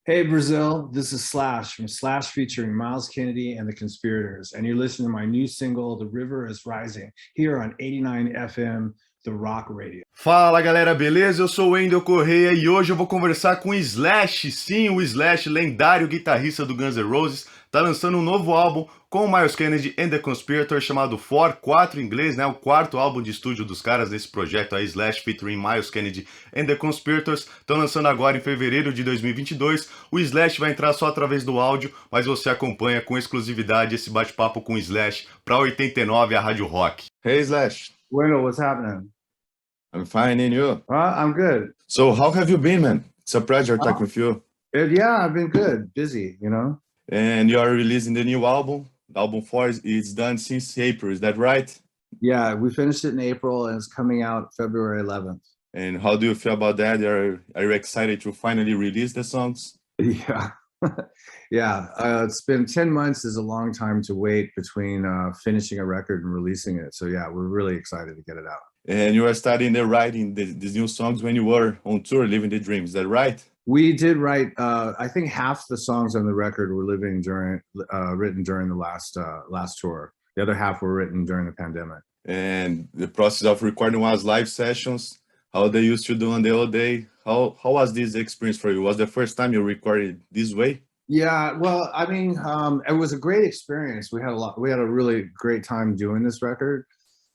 Hey Brazil, this is Slash from Slash featuring Miles Kennedy and the Conspirators, and you're listening to my new single, The River is Rising, here on 89 FM, The Rock Radio. Fala galera, beleza? Eu sou o Wendell Correa e hoje eu vou conversar com o Slash. Sim, o Slash, lendário guitarrista do Guns N' Roses, tá lançando um novo álbum com o Miles Kennedy and the Conspirators chamado For, 4 em inglês, né? O quarto álbum de estúdio dos caras nesse projeto, a Slash featuring Miles Kennedy and the Conspirators. Estão lançando agora em fevereiro de 2022. O Slash vai entrar só através do áudio, mas você acompanha com exclusividade esse bate-papo com o Slash para 89, a Rádio Rock. Hey Slash. Wendell, what's happening? I'm fine, and you? I'm good. So how have you been, man? It's a pleasure talking with you. Yeah, I've been good, busy, you know? And you are releasing the new album. Album 4 is done since April, is that right? Yeah, we finished it in April and it's coming out February 11th. And how do you feel about that? Are you excited to finally release the songs? Yeah. Yeah, it's been 10 months is a long time to wait between finishing a record and releasing it. So yeah, we're really excited to get it out. And you are starting the writing these new songs when you were on tour, Living the Dream, is that right? We did write, I think half the songs on the record were written during the last tour. The other half were written during the pandemic. And the process of recording was live sessions, how they used to do on the old day. How was this experience for you? Was the first time you recorded this way? Yeah, well, I mean, it was a great experience. We had a really great time doing this record.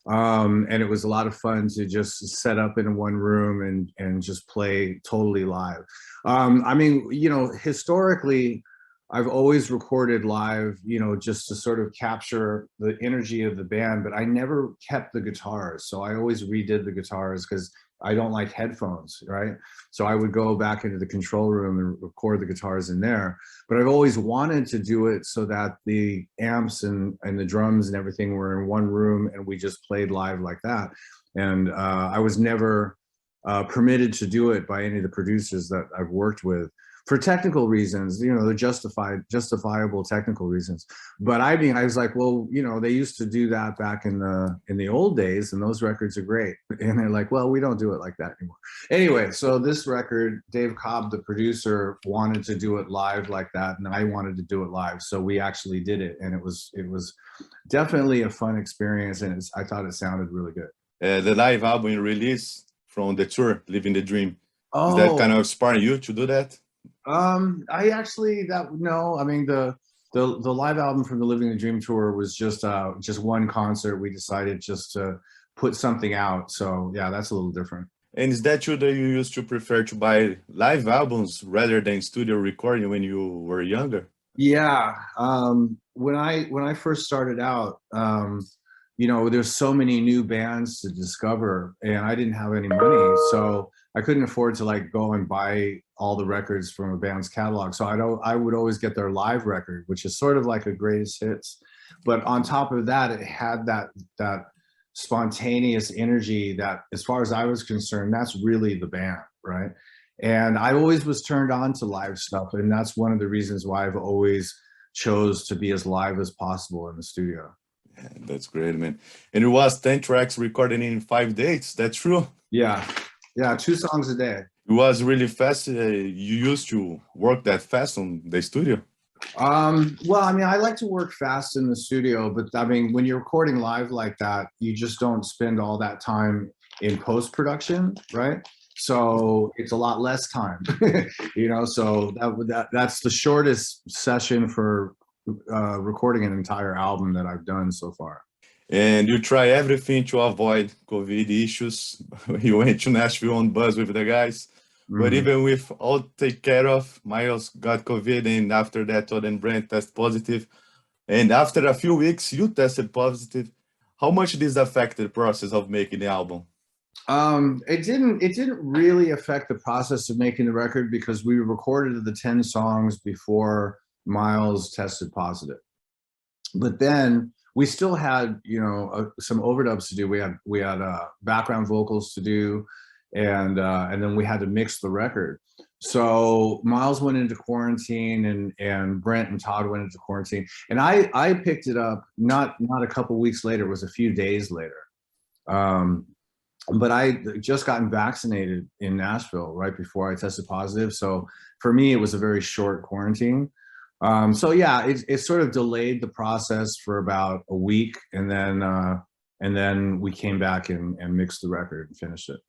And it was a lot of fun to just set up in one room and just play totally live. I mean, you know, historically, I've always recorded live, you know, just to sort of capture the energy of the band, but I never kept the guitars. So I always redid the guitars because I don't like headphones, right? So I would go back into the control room and record the guitars in there. But I've always wanted to do it so that the amps and the drums and everything were in one room and we just played live like that. And I was never permitted to do it by any of the producers that I've worked with for technical reasons. You know, they're justifiable technical reasons. But I mean, I was like, well, you know, they used to do that back in the old days, and those records are great. And they're like, well, we don't do it like that anymore. Anyway, so this record, Dave Cobb, the producer, wanted to do it live like that, and I wanted to do it live. So we actually did it, and it was definitely a fun experience, and I thought it sounded really good. The live album release from the tour, Living the Dream, Oh, is that kind of inspiring you to do that? I actually no. I mean the live album from the Living the Dream tour was just one concert. We decided just to put something out. So yeah, that's a little different. And is that true that you used to prefer to buy live albums rather than studio recording when you were younger? Yeah. When I first started out, you know, there's so many new bands to discover, and I didn't have any money, so I couldn't afford to like go and buy all the records from a band's catalog. So I would always get their live record, which is sort of like a greatest hits. But on top of that, it had that spontaneous energy that, as far as I was concerned, that's really the band, right? And I always was turned on to live stuff, and that's one of the reasons why I've always chose to be as live as possible in the studio. Yeah, that's great, man. And it was 10 tracks recorded in 5 days, that's true? Yeah, 2 songs a day. It was really fast. You used to work that fast on the studio? Well, I mean, I like to work fast in the studio, but I mean, when you're recording live like that, you just don't spend all that time in post-production, right? So it's a lot less time, you know, so that's the shortest session for recording an entire album that I've done so far. And you try everything to avoid COVID issues. You went to Nashville on bus with the guys. Mm-hmm. But even with all taken care of, Miles got COVID, and after that, Todd and Brent tested positive. And after a few weeks, you tested positive. How much did this affect the process of making the album? It didn't really affect the process of making the record because we recorded the 10 songs before Miles tested positive. But then we still had, you know, some overdubs to do. We had background vocals to do, and then we had to mix the record. So Miles went into quarantine, and Brent and Todd went into quarantine, and I picked it up not a couple weeks later. It was a few days later. But I just gotten vaccinated in Nashville right before I tested positive. So for me, it was a very short quarantine. So yeah, it sort of delayed the process for about a week, and then we came back and mixed the record and finished it.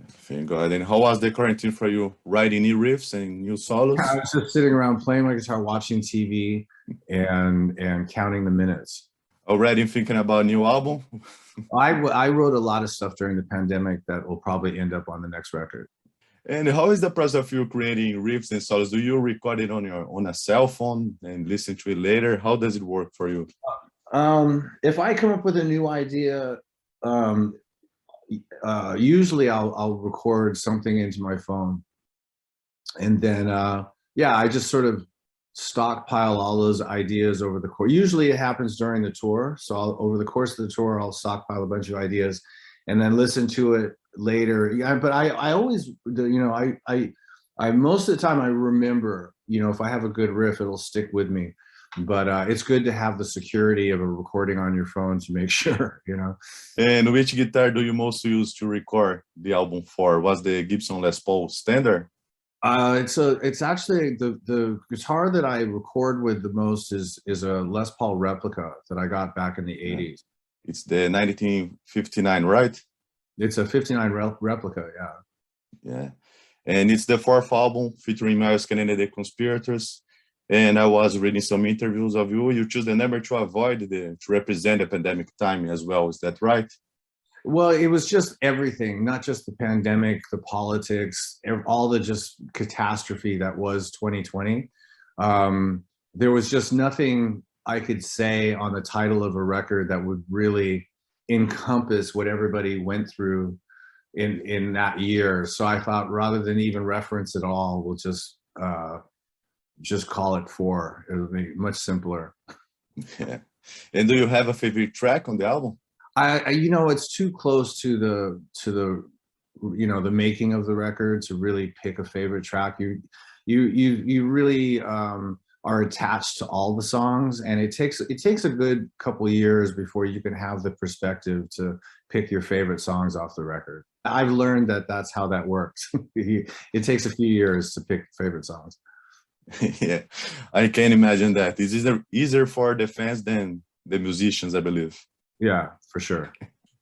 Thank God. And how was the quarantine for you? Writing new riffs and new solos? I was just sitting around playing my guitar, watching TV, and counting the minutes. Already thinking about new album? I wrote a lot of stuff during the pandemic that will probably end up on the next record. And how is the process of you creating riffs and solos? Do you record it on a cell phone and listen to it later? How does it work for you? If I come up with a new idea, usually I'll record something into my phone, and then yeah, I just sort of stockpile all those ideas over the course. Usually it happens during the tour, so over the course of the tour I'll stockpile a bunch of ideas and then listen to it later. Yeah, but I always, you know, I most of the time I remember, you know, if I have a good riff, it'll stick with me. But it's good to have the security of a recording on your phone to make sure, you know. And which guitar do you most use to record the album for? Was the Gibson Les Paul standard? It's actually the guitar that I record with the most is a Les Paul replica that I got back in the 80s. It's the 1959, right? It's a 59 replica, yeah. Yeah. And it's the fourth album featuring Miles Kennedy and the Conspirators. And I was reading some interviews of you. You choose the number to to represent the pandemic time as well. Is that right? Well, it was just everything, not just the pandemic, the politics, all the just catastrophe that was 2020. There was just nothing I could say on the title of a record that would really encompass what everybody went through in that year. So I thought rather than even reference it all, we'll just call it four. It would be much simpler. Yeah. And do you have a favorite track on the album? I you know, it's too close to the you know, the making of the record to really pick a favorite track. You really are attached to all the songs, and it takes a good couple years before you can have the perspective to pick your favorite songs off the record. I've learned that that's how that works. It takes a few years to pick favorite songs. Yeah, I can imagine that. It's easier for the fans than the musicians, I believe. Yeah, for sure.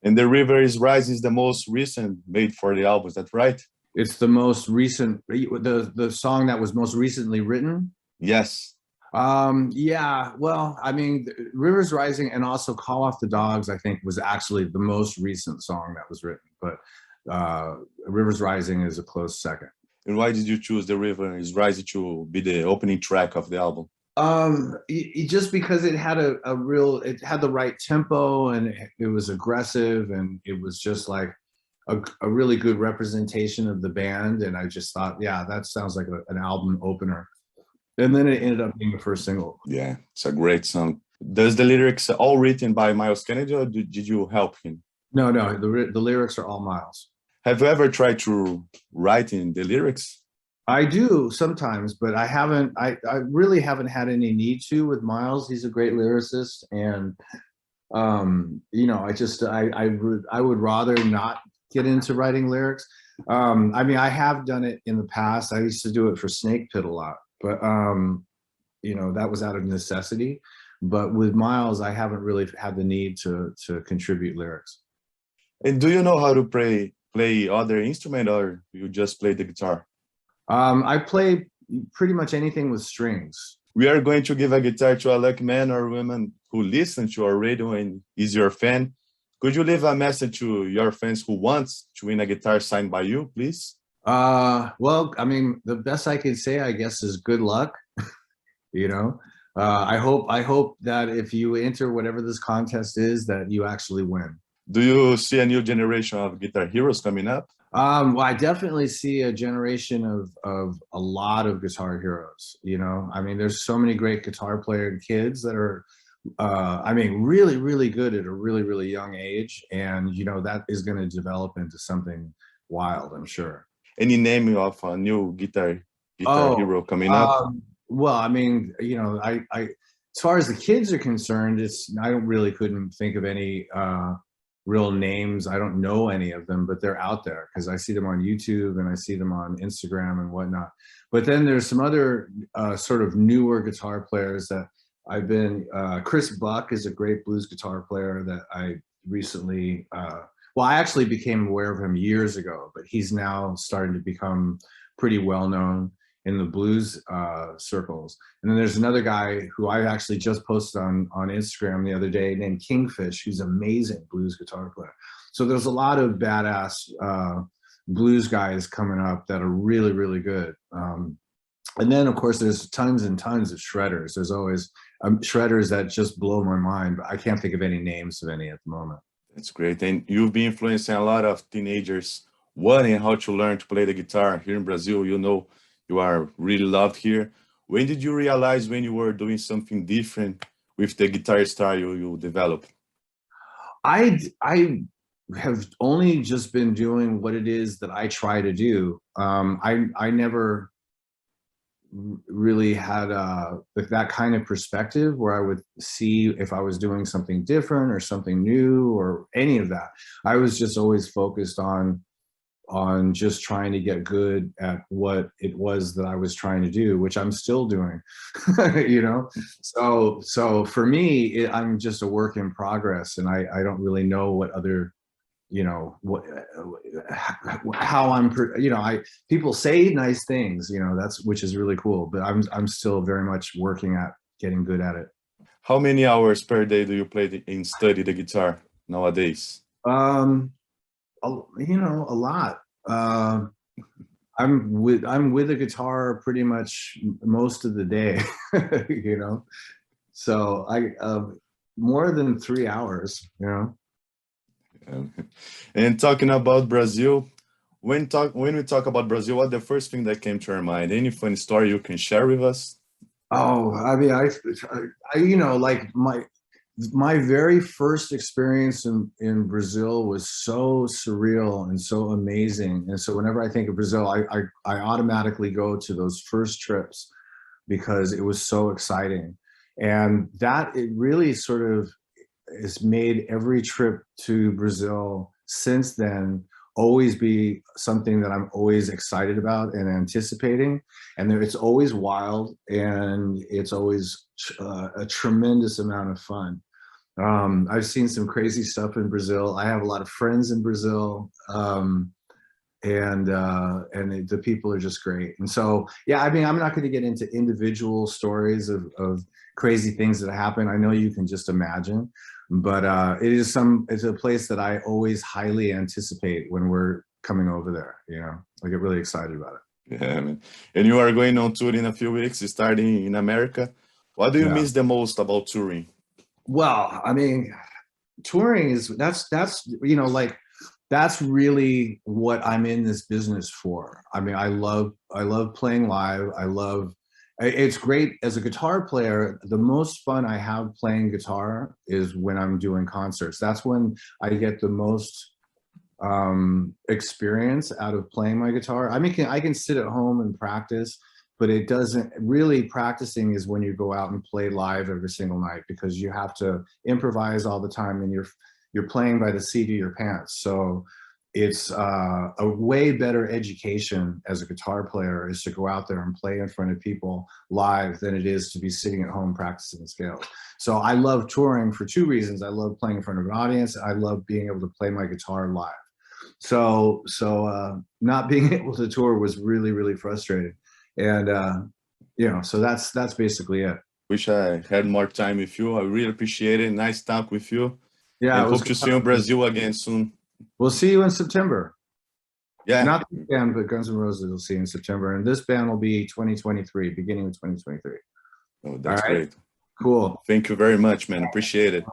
And The River is Rising is the most recent made for the album, is that right? It's the most recent, the song that was most recently written? Yes. Yeah, well, I mean, Rivers Rising and also Call Off the Dogs, I think, was actually the most recent song that was written, but Rivers Rising is a close second. And why did you choose The River is Rising to be the opening track of the album? Just because it had it had the right tempo, and it was aggressive, and it was just like a really good representation of the band. And I just thought, yeah, that sounds like an album opener. And then it ended up being the first single. Yeah, it's a great song. Does the lyrics all written by Miles Kennedy, or did you help him? No, the lyrics are all Miles. Have you ever tried to write in the lyrics? I do sometimes, but I haven't. I really haven't had any need to with Miles. He's a great lyricist, and you know, I would rather not get into writing lyrics. I mean, I have done it in the past. I used to do it for Snake Pit a lot, but you know, that was out of necessity. But with Miles, I haven't really had the need to contribute lyrics. And do you know how to play other instrument, or you just play the guitar? I play pretty much anything with strings. We are going to give a guitar to a lucky man or woman who listens to our radio and is your fan. Could you leave a message to your fans who wants to win a guitar signed by you, please? Well, I mean, the best I can say, I guess, is good luck. You know, I hope that if you enter whatever this contest is, that you actually win. Do you see a new generation of guitar heroes coming up? Well, I definitely see a generation of a lot of guitar heroes. You know, I mean, there's so many great guitar player kids that are, I mean, really, really good at a really, really young age. And, you know, that is going to develop into something wild, I'm sure. Any name of a new guitar hero coming up? Well, I mean, you know, I as far as the kids are concerned, I couldn't think of any real names. I don't know any of them, but they're out there because I see them on YouTube and I see them on Instagram and whatnot. But then there's some other sort of newer guitar players that I've been, Chris Buck is a great blues guitar player that I recently, well, I actually became aware of him years ago, but he's now starting to become pretty well known in the blues circles. And then there's another guy who I actually just posted on Instagram the other day named Kingfish, who's an amazing blues guitar player. So there's a lot of badass blues guys coming up that are really, really good. And then of course there's tons and tons of shredders. There's always shredders that just blow my mind, but I can't think of any names of any at the moment. That's great. And you've been influencing a lot of teenagers wanting how to learn to play the guitar here in Brazil. You know, you are really loved here. When did you realize when you were doing something different with the guitar style you developed? I have only just been doing what it is that I try to do. I never really had that kind of perspective where I would see if I was doing something different or something new or any of that. I was just always focused on just trying to get good at what it was that I was trying to do, which I'm still doing, you know? So for me, I'm just a work in progress, and I don't really know what other, you know, how I'm, you know, people say nice things, you know, which is really cool, but I'm still very much working at getting good at it. How many hours per day do you play and study the guitar nowadays? You know, a lot. I'm with a guitar pretty much most of the day, you know, so more than 3 hours, you know. And talking about Brazil, when we talk about Brazil, what's the first thing that came to your mind? Any funny story you can share with us? Oh, I mean, I you know, like my very first experience in Brazil was so surreal and so amazing. And so whenever I think of Brazil, I automatically go to those first trips because it was so exciting. And that it really sort of has made every trip to Brazil since then always be something that I'm always excited about and anticipating. And it's always wild, and it's always a tremendous amount of fun. I've seen some crazy stuff in Brazil. I have a lot of friends in Brazil, and the people are just great. And so, yeah, I mean, I'm not going to get into individual stories of crazy things that happen. I know you can just imagine, but it's a place that I always highly anticipate when we're coming over there. You know, I get really excited about it. Yeah, man. And you are going on tour in a few weeks, starting in America. What do you miss the most about touring? Well, I mean, touring that's you know, like that's really what I'm in this business for. I mean, I love playing live. It's great as a guitar player. The most fun I have playing guitar is when I'm doing concerts. That's when I get the most experience out of playing my guitar. I mean, I can sit at home and practice, but it doesn't really, practicing is when you go out and play live every single night, because you have to improvise all the time and you're playing by the seat of your pants. So it's a way better education as a guitar player is to go out there and play in front of people live than it is to be sitting at home practicing scales. So I love touring for two reasons. I love playing in front of an audience. I love being able to play my guitar live. So not being able to tour was really, really frustrating. And, you know, so that's basically it. Wish I had more time with you. I really appreciate it. Nice talk with you. Yeah. And hope to see you in Brazil again soon. We'll see you in September. Yeah. Not this band, but Guns N' Roses will see you in September. And this band will be 2023, beginning of 2023. Oh, that's All right. great. Cool. Thank you very much, man. Appreciate it.